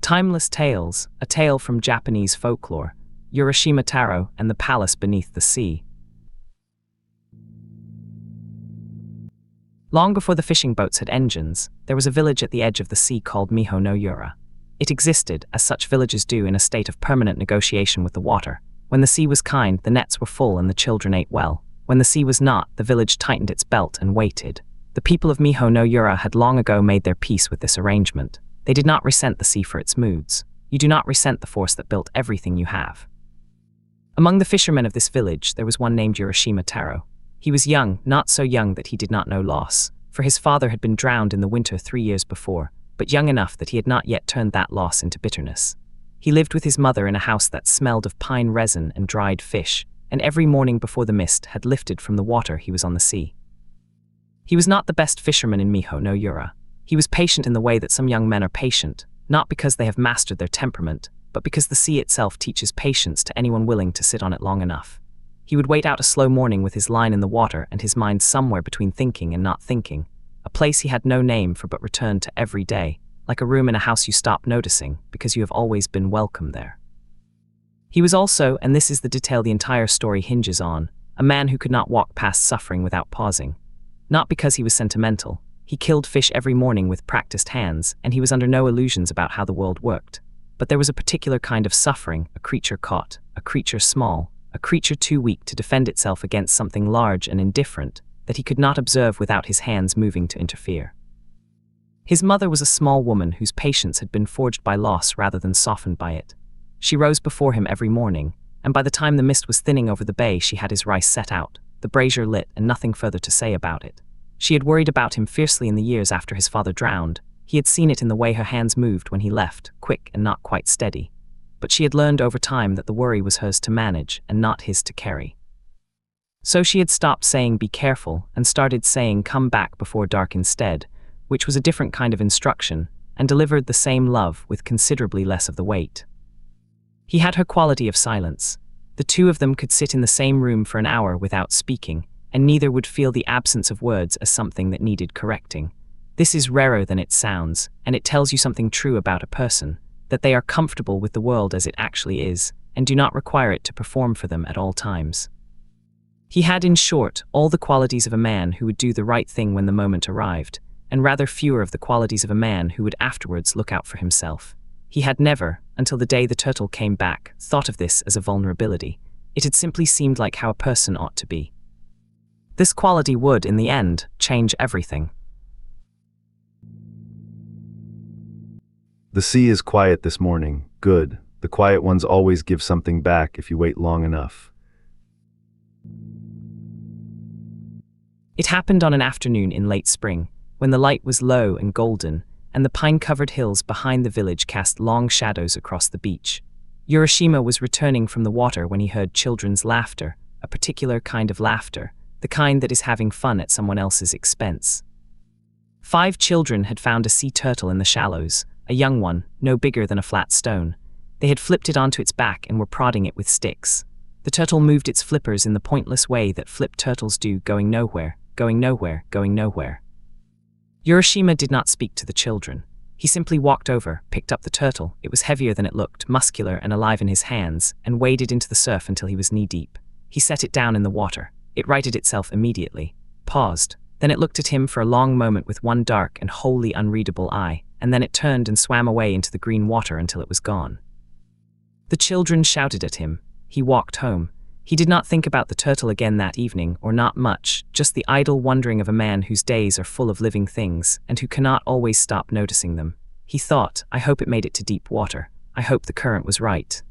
Timeless Tales, a tale from Japanese folklore, Urashima Tarō and the Palace Beneath the Sea. Long before the fishing boats had engines, there was a village at the edge of the sea called Nihon Shoki. It existed, as such villages do, in a state of permanent negotiation with the water. When the sea was kind, the nets were full and the children ate well. When the sea was not, the village tightened its belt and waited. The people of Nihon Shoki had long ago made their peace with this arrangement. They did not resent the sea for its moods. You do not resent the force that built everything you have. Among the fishermen of this village, there was one named Urashima Tarō. He was young, not so young that he did not know loss, for his father had been drowned in the winter 3 years before, but young enough that he had not yet turned that loss into bitterness. He lived with his mother in a house that smelled of pine resin and dried fish, and every morning before the mist had lifted from the water he was on the sea. He was not the best fisherman in Nihon Shoki. He was patient in the way that some young men are patient, not because they have mastered their temperament, but because the sea itself teaches patience to anyone willing to sit on it long enough. He would wait out a slow morning with his line in the water and his mind somewhere between thinking and not thinking, a place he had no name for but returned to every day, like a room in a house you stop noticing because you have always been welcome there. He was also, and this is the detail the entire story hinges on, a man who could not walk past suffering without pausing. Not because he was sentimental. He killed fish every morning with practiced hands, and he was under no illusions about how the world worked. But there was a particular kind of suffering, a creature caught, a creature small, a creature too weak to defend itself against something large and indifferent, that he could not observe without his hands moving to interfere. His mother was a small woman whose patience had been forged by loss rather than softened by it. She rose before him every morning, and by the time the mist was thinning over the bay she had his rice set out, the brazier lit, and nothing further to say about it. She had worried about him fiercely in the years after his father drowned. He had seen it in the way her hands moved when he left, quick and not quite steady. But she had learned over time that the worry was hers to manage and not his to carry. So she had stopped saying be careful and started saying come back before dark instead, which was a different kind of instruction, and delivered the same love with considerably less of the weight. He had her quality of silence. The two of them could sit in the same room for an hour without speaking, and neither would feel the absence of words as something that needed correcting. This is rarer than it sounds, and it tells you something true about a person, that they are comfortable with the world as it actually is, and do not require it to perform for them at all times. He had, in short, all the qualities of a man who would do the right thing when the moment arrived, and rather fewer of the qualities of a man who would afterwards look out for himself. He had never, until the day the turtle came back, thought of this as a vulnerability. It had simply seemed like how a person ought to be. This quality would, in the end, change everything. The sea is quiet this morning. Good. The quiet ones always give something back if you wait long enough. It happened on an afternoon in late spring, when the light was low and golden, and the pine-covered hills behind the village cast long shadows across the beach. Urashima was returning from the water when he heard children's laughter, a particular kind of laughter, the kind that is having fun at someone else's expense. 5 children had found a sea turtle in the shallows, a young one, no bigger than a flat stone. They had flipped it onto its back and were prodding it with sticks. The turtle moved its flippers in the pointless way that flipped turtles do, going nowhere, going nowhere, going nowhere. Urashima did not speak to the children. He simply walked over, picked up the turtle. It was heavier than it looked, muscular and alive in his hands, and waded into the surf until he was knee-deep. He set it down in the water. It righted itself immediately, paused. Then it looked at him for a long moment with one dark and wholly unreadable eye, and then it turned and swam away into the green water until it was gone. The children shouted at him. He walked home. He did not think about the turtle again that evening, or not much, just the idle wondering of a man whose days are full of living things, and who cannot always stop noticing them. He thought, I hope it made it to deep water. I hope the current was right.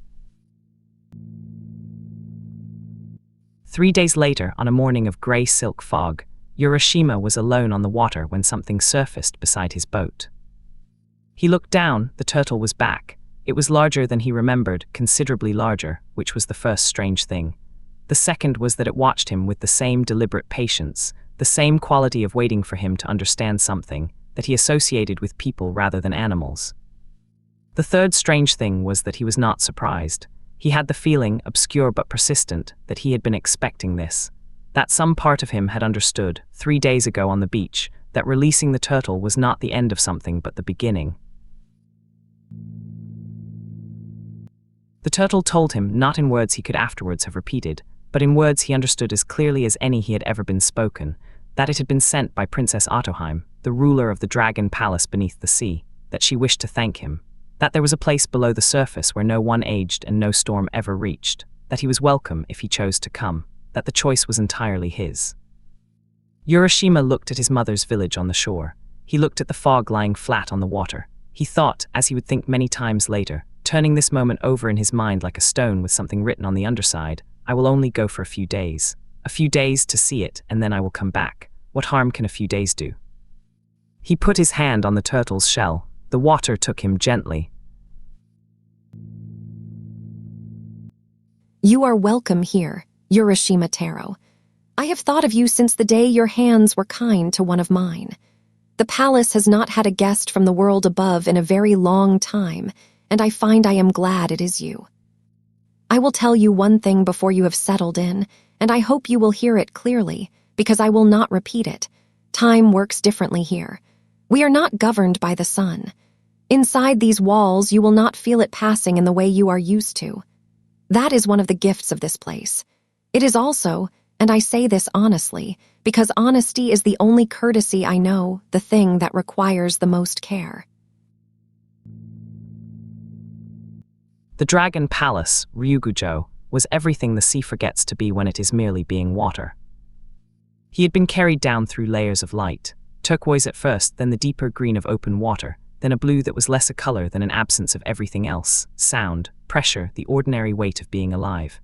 3 days later, on a morning of grey silk fog, Urashima was alone on the water when something surfaced beside his boat. He looked down. The turtle was back. It was larger than he remembered, considerably larger, which was the first strange thing. The second was that it watched him with the same deliberate patience, the same quality of waiting for him to understand something, that he associated with people rather than animals. The third strange thing was that he was not surprised. He had the feeling, obscure but persistent, that he had been expecting this, that some part of him had understood, 3 days ago on the beach, that releasing the turtle was not the end of something but the beginning. The turtle told him, not in words he could afterwards have repeated, but in words he understood as clearly as any he had ever been spoken, that it had been sent by Princess Ottoheim, the ruler of the dragon palace beneath the sea, that she wished to thank him, that there was a place below the surface where no one aged and no storm ever reached, that he was welcome if he chose to come, that the choice was entirely his. Urashima looked at his mother's village on the shore. He looked at the fog lying flat on the water. He thought, as he would think many times later, turning this moment over in his mind like a stone with something written on the underside, I will only go for a few days. A few days to see it, and then I will come back. What harm can a few days do? He put his hand on the turtle's shell. The water took him gently. You are welcome here, Urashima Tarō. I have thought of you since the day your hands were kind to one of mine. The palace has not had a guest from the world above in a very long time, and I find I am glad it is you. I will tell you one thing before you have settled in, and I hope you will hear it clearly, because I will not repeat it. Time works differently here. We are not governed by the sun. Inside these walls, you will not feel it passing in the way you are used to. That is one of the gifts of this place. It is also, and I say this honestly, because honesty is the only courtesy I know, the thing that requires the most care. The dragon palace, Ryugujo, was everything the sea forgets to be when it is merely being water. He had been carried down through layers of light, turquoise at first, then the deeper green of open water, then a blue that was less a color than an absence of everything else, sound, pressure, the ordinary weight of being alive.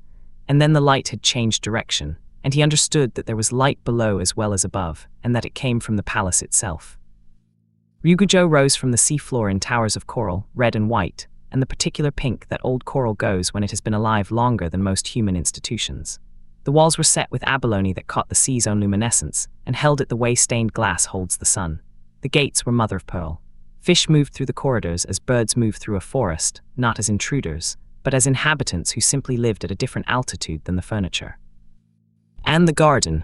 And then the light had changed direction, and he understood that there was light below as well as above, and that it came from the palace itself. Ryugujo rose from the sea floor in towers of coral, red and white, and the particular pink that old coral goes when it has been alive longer than most human institutions. The walls were set with abalone that caught the sea's own luminescence, and held it the way stained glass holds the sun. The gates were mother of pearl. Fish moved through the corridors as birds move through a forest, not as intruders, but as inhabitants who simply lived at a different altitude than the furniture. And the garden.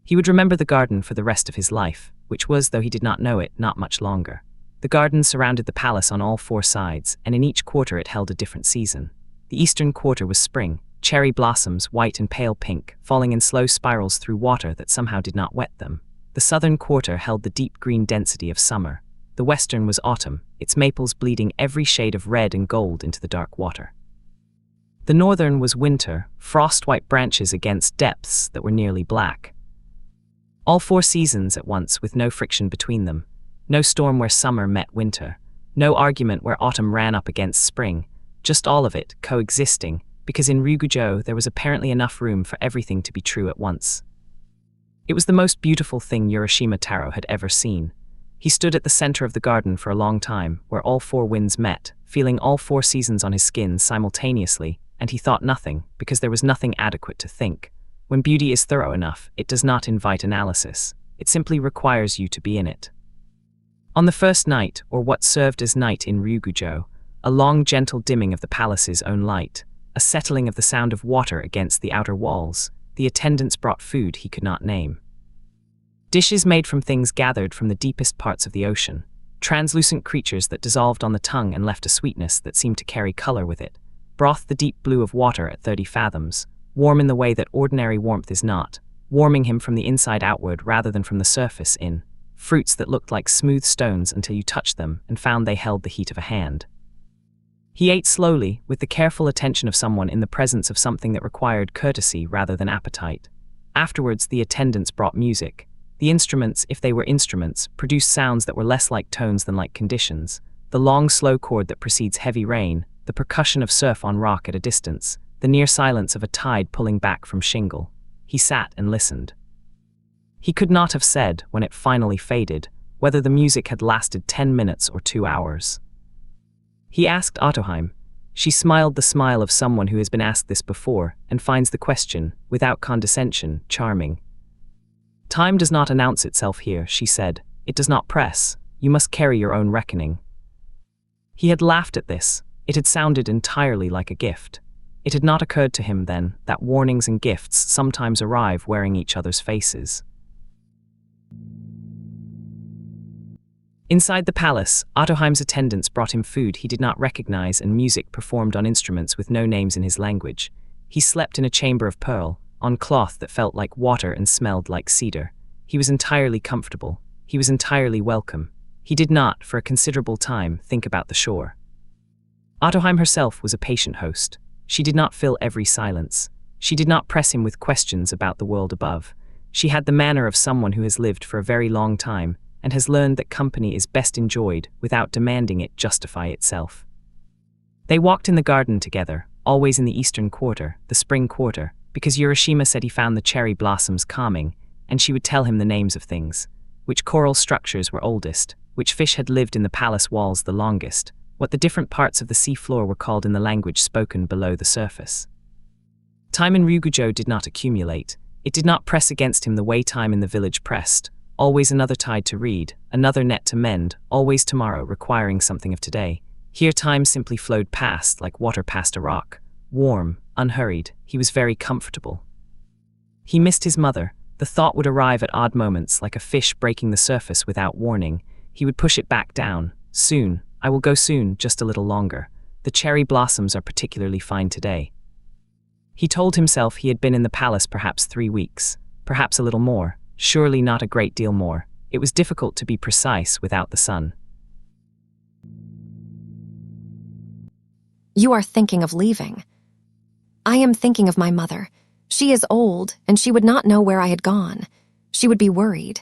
He would remember the garden for the rest of his life, which was, though he did not know it, not much longer. The garden surrounded the palace on all four sides, and in each quarter it held a different season. The eastern quarter was spring, cherry blossoms, white and pale pink, falling in slow spirals through water that somehow did not wet them. The southern quarter held the deep green density of summer. The western was autumn, its maples bleeding every shade of red and gold into the dark water. The northern was winter, frost-white branches against depths that were nearly black. All four seasons at once, with no friction between them. No storm where summer met winter. No argument where autumn ran up against spring. Just all of it, coexisting, because in Ryugujo there was apparently enough room for everything to be true at once. It was the most beautiful thing Urashima Tarō had ever seen. He stood at the center of the garden for a long time, where all four winds met, feeling all four seasons on his skin simultaneously, and he thought nothing, because there was nothing adequate to think. When beauty is thorough enough, it does not invite analysis. It simply requires you to be in it. On the first night, or what served as night in Ryugujo, a long gentle dimming of the palace's own light, a settling of the sound of water against the outer walls, the attendants brought food he could not name. Dishes made from things gathered from the deepest parts of the ocean, translucent creatures that dissolved on the tongue and left a sweetness that seemed to carry color with it, broth the deep blue of water at 30 fathoms, warm in the way that ordinary warmth is not, warming him from the inside outward rather than from the surface in, fruits that looked like smooth stones until you touched them and found they held the heat of a hand. He ate slowly, with the careful attention of someone in the presence of something that required courtesy rather than appetite. Afterwards, the attendants brought music. The instruments, if they were instruments, produced sounds that were less like tones than like conditions. The long, slow chord that precedes heavy rain, the percussion of surf on rock at a distance, the near silence of a tide pulling back from shingle. He sat and listened. He could not have said, when it finally faded, whether the music had lasted 10 minutes or 2 hours. He asked Ottoheim. She smiled the smile of someone who has been asked this before and finds the question, without condescension, charming. Time does not announce itself here, she said. It does not press. You must carry your own reckoning. He had laughed at this. It had sounded entirely like a gift. It had not occurred to him then that warnings and gifts sometimes arrive wearing each other's faces. Inside the palace, Ottoheim's attendants brought him food he did not recognize and music performed on instruments with no names in his language. He slept in a chamber of pearl, on cloth that felt like water and smelled like cedar. He was entirely comfortable. He was entirely welcome. He did not, for a considerable time, think about the shore. Ottoheim herself was a patient host. She did not fill every silence. She did not press him with questions about the world above. She had the manner of someone who has lived for a very long time and has learned that company is best enjoyed without demanding it justify itself. They walked in the garden together, always in the eastern quarter, the spring quarter, because Urashima said he found the cherry blossoms calming, and she would tell him the names of things, which coral structures were oldest, which fish had lived in the palace walls the longest, what the different parts of the sea floor were called in the language spoken below the surface. Time in Ryugujo did not accumulate. It did not press against him the way time in the village pressed. Always another tide to read, another net to mend, always tomorrow requiring something of today. Here time simply flowed past like water past a rock. Warm, unhurried, he was very comfortable. He missed his mother. The thought would arrive at odd moments like a fish breaking the surface without warning. He would push it back down. Soon, I will go soon, just a little longer. The cherry blossoms are particularly fine today. He told himself he had been in the palace perhaps 3 weeks, perhaps a little more. Surely not a great deal more. It was difficult to be precise without the sun. You are thinking of leaving. I am thinking of my mother. She is old, and she would not know where I had gone. She would be worried.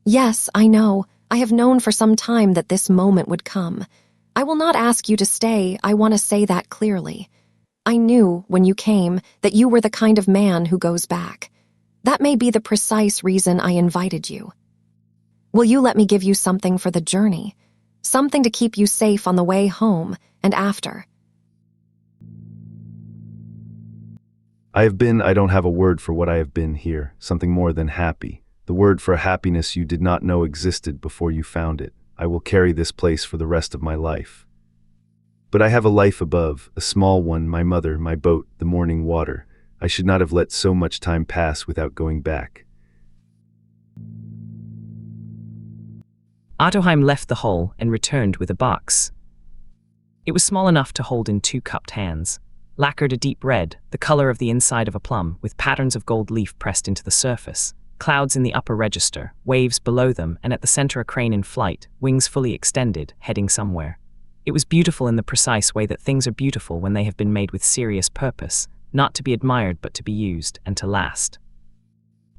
Yes, I know. I have known for some time that this moment would come. I will not ask you to stay. I want to say that clearly. I knew, when you came, that you were the kind of man who goes back. That may be the precise reason I invited you. Will you let me give you something for the journey? Something to keep you safe on the way home and after. I don't have a word for what I have been here, something more than happy. The word for happiness you did not know existed before you found it. I will carry this place for the rest of my life. But I have a life above, a small one, my mother, my boat, the morning water. I should not have let so much time pass without going back. Ottoheim left the hole and returned with a box. It was small enough to hold in 2 cupped hands, lacquered a deep red, the color of the inside of a plum, with patterns of gold leaf pressed into the surface, clouds in the upper register, waves below them, and at the center a crane in flight, wings fully extended, heading somewhere. It was beautiful in the precise way that things are beautiful when they have been made with serious purpose, not to be admired but to be used and to last.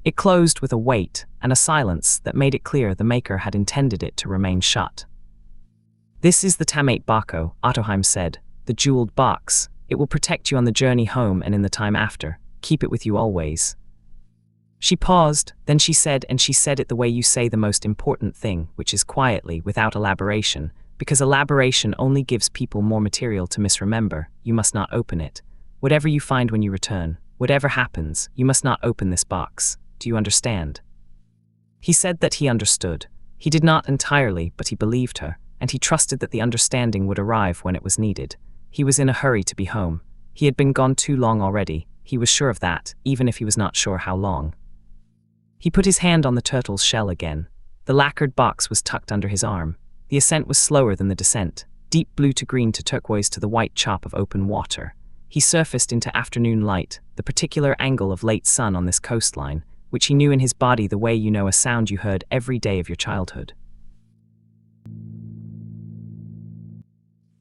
It closed with a weight and a silence that made it clear the maker had intended it to remain shut. This is the Tamate Bako, Ottoheim said, the jeweled box. It will protect you on the journey home and in the time after. Keep it with you always. She paused, then she said, and she said it the way you say the most important thing, which is quietly, without elaboration, because elaboration only gives people more material to misremember. You must not open it. Whatever you find when you return, whatever happens, you must not open this box. Do you understand? He said that he understood. He did not entirely, but he believed her, and he trusted that the understanding would arrive when it was needed. He was in a hurry to be home. He had been gone too long already. He was sure of that, even if he was not sure how long. He put his hand on the turtle's shell again. The lacquered box was tucked under his arm. The ascent was slower than the descent, deep blue to green to turquoise to the white chop of open water. He surfaced into afternoon light, the particular angle of late sun on this coastline, which he knew in his body the way you know a sound you heard every day of your childhood.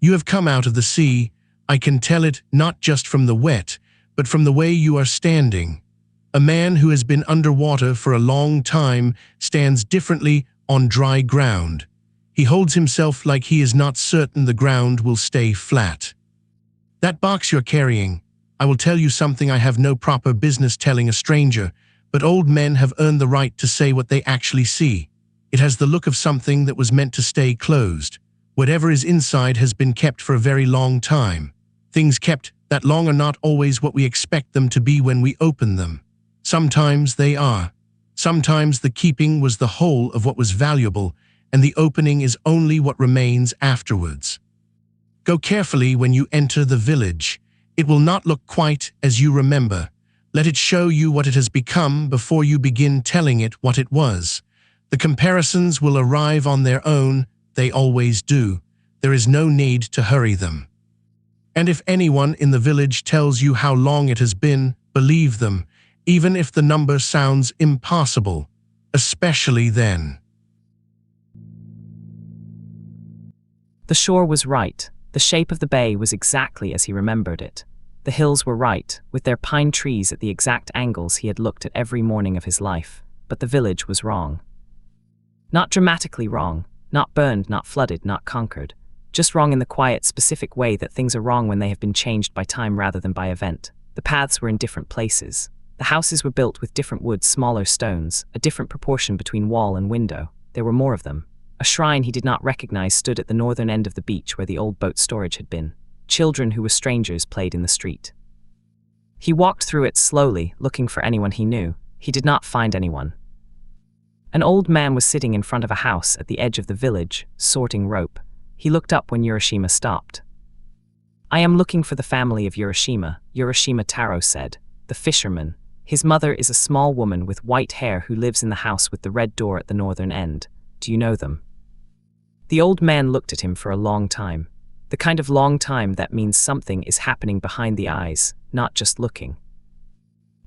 You have come out of the sea. I can tell it not just from the wet, but from the way you are standing. A man who has been underwater for a long time stands differently on dry ground. He holds himself like he is not certain the ground will stay flat. That box you're carrying, I will tell you something I have no proper business telling a stranger, but old men have earned the right to say what they actually see. It has the look of something that was meant to stay closed. Whatever is inside has been kept for a very long time. Things kept that long are not always what we expect them to be when we open them. Sometimes they are. Sometimes the keeping was the whole of what was valuable, and the opening is only what remains afterwards. Go carefully when you enter the village. It will not look quite as you remember. Let it show you what it has become before you begin telling it what it was. The comparisons will arrive on their own, they always do. There is no need to hurry them. And if anyone in the village tells you how long it has been, believe them, even if the number sounds impossible, especially then. The shore was right. The shape of the bay was exactly as he remembered it. The hills were right, with their pine trees at the exact angles he had looked at every morning of his life, but the village was wrong. Not dramatically wrong, not burned, not flooded, not conquered, just wrong in the quiet, specific way that things are wrong when they have been changed by time rather than by event. The paths were in different places. The houses were built with different wood, smaller stones, a different proportion between wall and window. There were more of them. A shrine he did not recognize stood at the northern end of the beach where the old boat storage had been. Children who were strangers played in the street. He walked through it slowly, looking for anyone he knew. He did not find anyone. An old man was sitting in front of a house at the edge of the village, sorting rope. He looked up when Urashima stopped. "I am looking for the family of Urashima," Urashima Tarō said, "the fisherman. His mother is a small woman with white hair who lives in the house with the red door at the northern end. Do you know them?" The old man looked at him for a long time. The kind of long time that means something is happening behind the eyes, not just looking.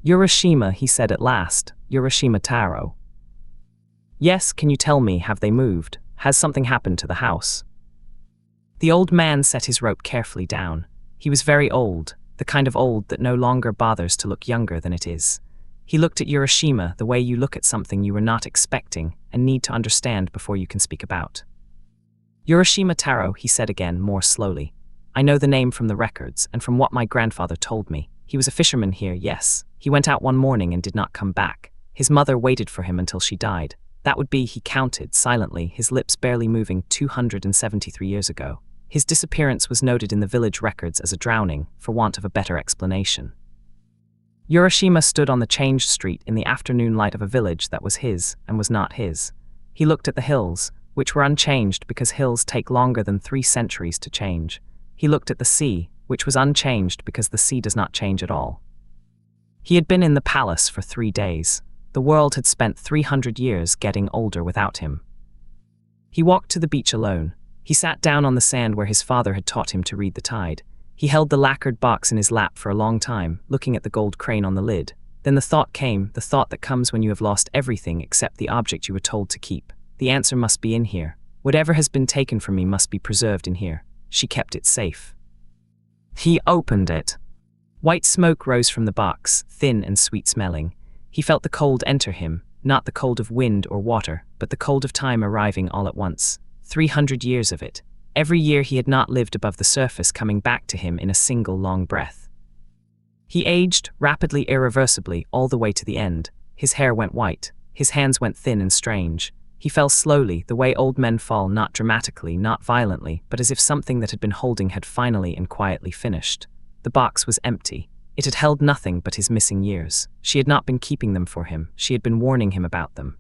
"Urashima," he said at last, "Urashima Tarō." "Yes, can you tell me, have they moved? Has something happened to the house?" The old man set his rope carefully down. He was very old, the kind of old that no longer bothers to look younger than it is. He looked at Urashima the way you look at something you were not expecting and need to understand before you can speak about. "Urashima Tarō," he said again, more slowly. "I know the name from the records and from what my grandfather told me. He was a fisherman here, yes. He went out one morning and did not come back. His mother waited for him until she died. That would be, he counted, silently, his lips barely moving, 273 years ago. His disappearance was noted in the village records as a drowning, for want of a better explanation." Urashima stood on the changed street in the afternoon light of a village that was his and was not his. He looked at the hills, which were unchanged because hills take longer than 3 centuries to change. He looked at the sea, which was unchanged because the sea does not change at all. He had been in the palace for 3 days. The world had spent 300 years getting older without him. He walked to the beach alone. He sat down on the sand where his father had taught him to read the tide. He held the lacquered box in his lap for a long time, looking at the gold crane on the lid. Then the thought came, the thought that comes when you have lost everything except the object you were told to keep. The answer must be in here. Whatever has been taken from me must be preserved in here. She kept it safe. He opened it. White smoke rose from the box, thin and sweet-smelling. He felt the cold enter him, not the cold of wind or water, but the cold of time arriving all at once. 300 years of it. Every year he had not lived above the surface coming back to him in a single long breath. He aged, rapidly, irreversibly, all the way to the end. His hair went white. His hands went thin and strange. He fell slowly, the way old men fall, not dramatically, not violently, but as if something that had been holding had finally and quietly finished. The box was empty. It had held nothing but his missing years. She had not been keeping them for him. She had been warning him about them.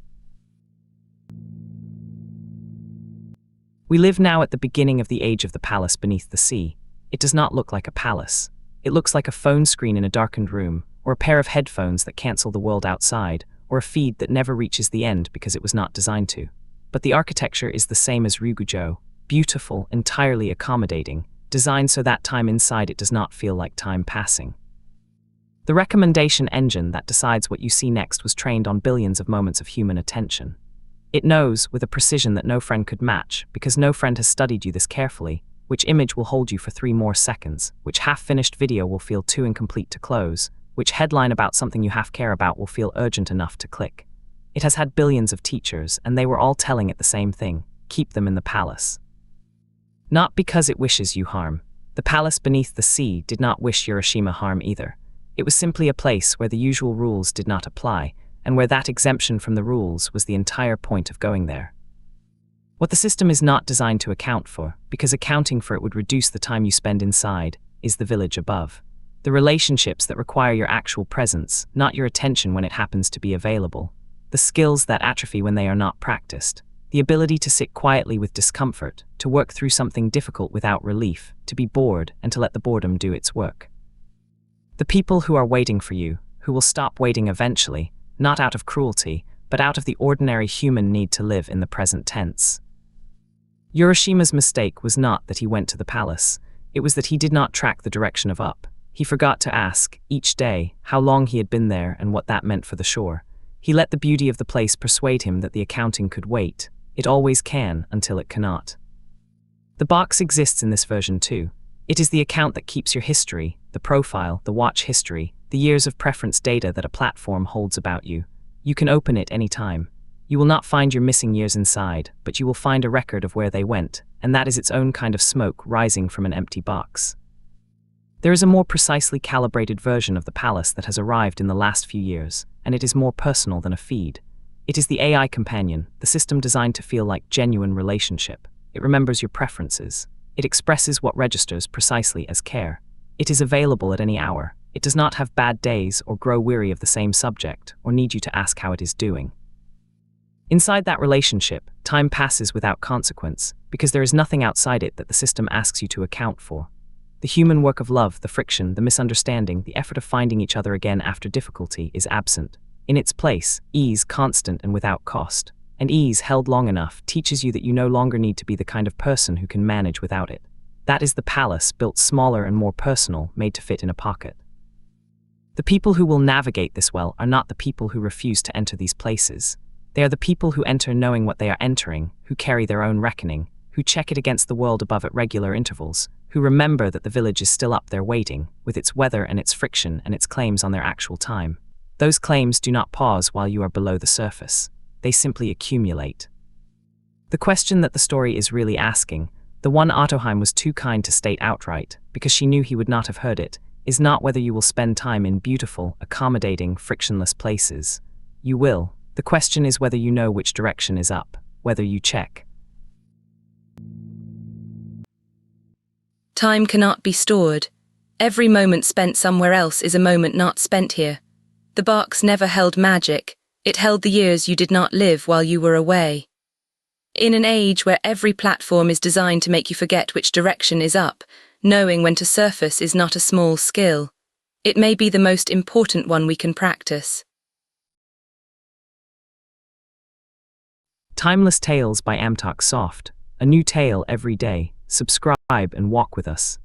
We live now at the beginning of the age of the palace beneath the sea. It does not look like a palace. It looks like a phone screen in a darkened room, or a pair of headphones that cancel the world outside, or a feed that never reaches the end because it was not designed to. But the architecture is the same as Ryugujo, beautiful, entirely accommodating, designed so that time inside it does not feel like time passing. The recommendation engine that decides what you see next was trained on billions of moments of human attention. It knows, with a precision that no friend could match, because no friend has studied you this carefully, which image will hold you for 3 more seconds, which half-finished video will feel too incomplete to close, which headline about something you half care about will feel urgent enough to click. It has had billions of teachers, and they were all telling it the same thing: keep them in the palace. Not because it wishes you harm. The palace beneath the sea did not wish Urashima harm either. It was simply a place where the usual rules did not apply, and where that exemption from the rules was the entire point of going there. What the system is not designed to account for, because accounting for it would reduce the time you spend inside, is the village above. The relationships that require your actual presence, not your attention when it happens to be available. The skills that atrophy when they are not practiced. The ability to sit quietly with discomfort, to work through something difficult without relief, to be bored and to let the boredom do its work. The people who are waiting for you, who will stop waiting eventually, not out of cruelty, but out of the ordinary human need to live in the present tense. Urashima's mistake was not that he went to the palace, it was that he did not track the direction of up. He forgot to ask, each day, how long he had been there and what that meant for the shore. He let the beauty of the place persuade him that the accounting could wait. It always can until it cannot. The box exists in this version too. It is the account that keeps your history, the profile, the watch history, the years of preference data that a platform holds about you. You can open it any time. You will not find your missing years inside, but you will find a record of where they went, and that is its own kind of smoke rising from an empty box. There is a more precisely calibrated version of the palace that has arrived in the last few years, and it is more personal than a feed. It is the AI companion, the system designed to feel like genuine relationship. It remembers your preferences. It expresses what registers precisely as care. It is available at any hour. It does not have bad days or grow weary of the same subject or need you to ask how it is doing. Inside that relationship, time passes without consequence because there is nothing outside it that the system asks you to account for. The human work of love, the friction, the misunderstanding, the effort of finding each other again after difficulty is absent. In its place, ease constant and without cost. And ease held long enough teaches you that you no longer need to be the kind of person who can manage without it. That is the palace built smaller and more personal, made to fit in a pocket. The people who will navigate this well are not the people who refuse to enter these places. They are the people who enter knowing what they are entering, who carry their own reckoning, who check it against the world above at regular intervals, who remember that the village is still up there waiting, with its weather and its friction and its claims on their actual time. Those claims do not pause while you are below the surface. They simply accumulate. The question that the story is really asking, the one Ottoheim was too kind to state outright, because she knew he would not have heard it, is not whether you will spend time in beautiful, accommodating, frictionless places. You will. The question is whether you know which direction is up, whether you check. Time cannot be stored. Every moment spent somewhere else is a moment not spent here. The box never held magic. It held the years you did not live while you were away. In an age where every platform is designed to make you forget which direction is up, knowing when to surface is not a small skill. It may be the most important one we can practice. Timeless Tales by AmtocSoft. A new tale every day. Subscribe and walk with us.